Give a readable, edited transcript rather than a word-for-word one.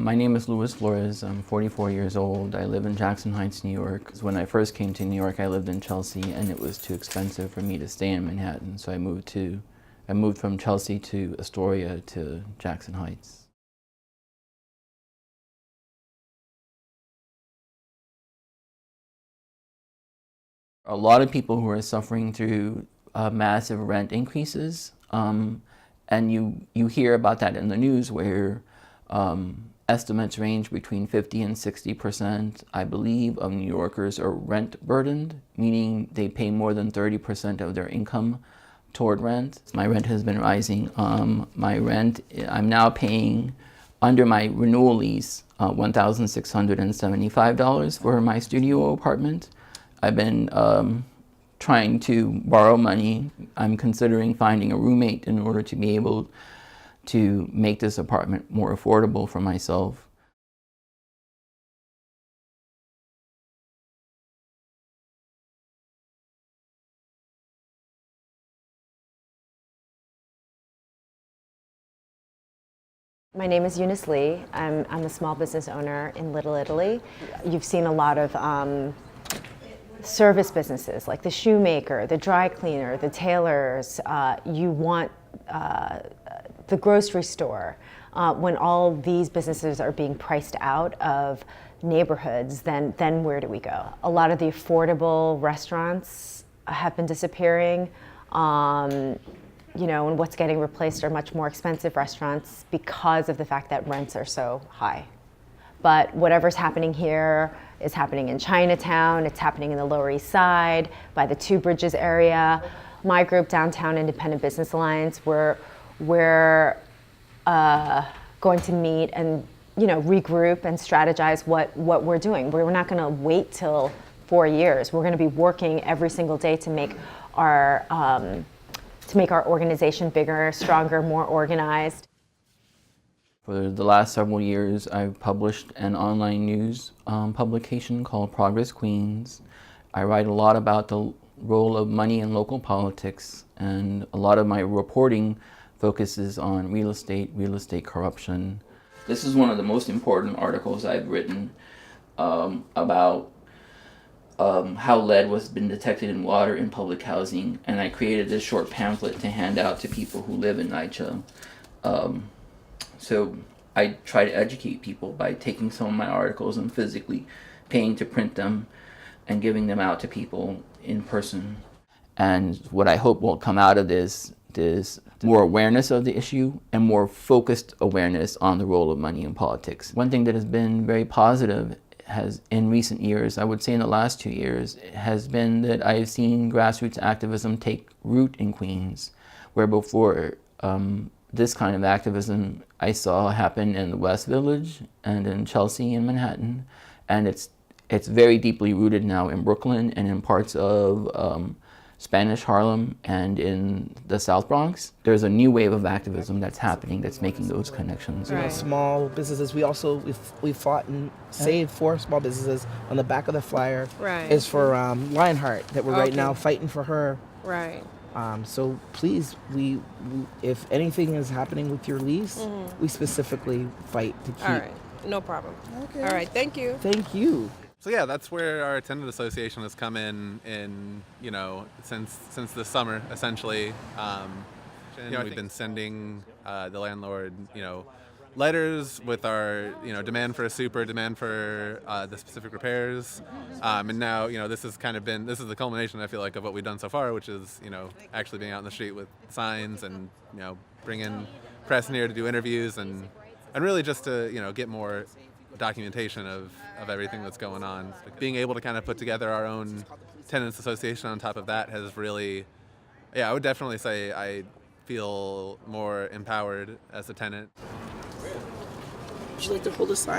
My name is Luis Flores. I'm 44 years old. I live in Jackson Heights, New York. When I first came to New York, I lived in Chelsea, and it was too expensive for me to stay in Manhattan, so I moved from Chelsea to Astoria to Jackson Heights. A lot of people who are suffering through massive rent increases, and you hear about that in the news where estimates range between 50 and 60%, I believe, of New Yorkers are rent burdened, meaning they pay more than 30% of their income toward rent. My rent has been rising. My rent, I'm now paying under my renewal lease $1,675 for my studio apartment. I've been trying to borrow money. I'm considering finding a roommate in order to be able to make this apartment more affordable for myself. My name is Eunice Lee. I'm a small business owner in Little Italy. You've seen a lot of service businesses like the shoemaker, the dry cleaner, the tailors. You want the grocery store. When all these businesses are being priced out of neighborhoods, then where do we go? A lot of the affordable restaurants have been disappearing. And what's getting replaced are much more expensive restaurants because of the fact that rents are so high. But whatever's happening here is happening in Chinatown, it's happening in the Lower East Side, by the Two Bridges area. My group, Downtown Independent Business Alliance, we're going to meet and regroup and strategize what we're doing. We're not going to wait till 4 years. We're going to be working every single day to make our organization bigger, stronger, more organized. For the last several years, I've published an online news publication called Progress Queens. I write a lot about the role of money in local politics, and a lot of my reporting focuses on real estate corruption. This is one of the most important articles I've written about how lead was been detected in water in public housing, and I created this short pamphlet to hand out to people who live in NYCHA. So I try to educate people by taking some of my articles and physically paying to print them and giving them out to people in person. And what I hope will come out of this is more awareness of the issue and more focused awareness on the role of money in politics. One thing that has been very positive has in recent years, I would say in the last 2 years, has been that I've seen grassroots activism take root in Queens, where before this kind of activism I saw happen in the West Village and in Chelsea and Manhattan, and it's very deeply rooted now in Brooklyn and in parts of Spanish Harlem and in the South Bronx. There's a new wave of activism that's happening that's making those connections. Right. Small businesses. We fought and saved 4 small businesses. On the back of the flyer is for Lionheart that we're right now fighting for her. Right. So please, we if anything is happening with your lease, we specifically fight to keep. All right, no problem. Okay. All right, thank you. Thank you. So yeah, that's where our tenant association has come in since the summer, essentially. We've been sending the landlord, letters with our, demand for a super, demand for the specific repairs, and now, this is the culmination, I feel like, of what we've done so far, which is, actually being out in the street with signs and, bringing press in here to do interviews and really just to, get more documentation of everything that's going on. Being able to kind of put together our own tenants association on top of that has really, I would definitely say I feel more empowered as a tenant. Would you like to hold a sign?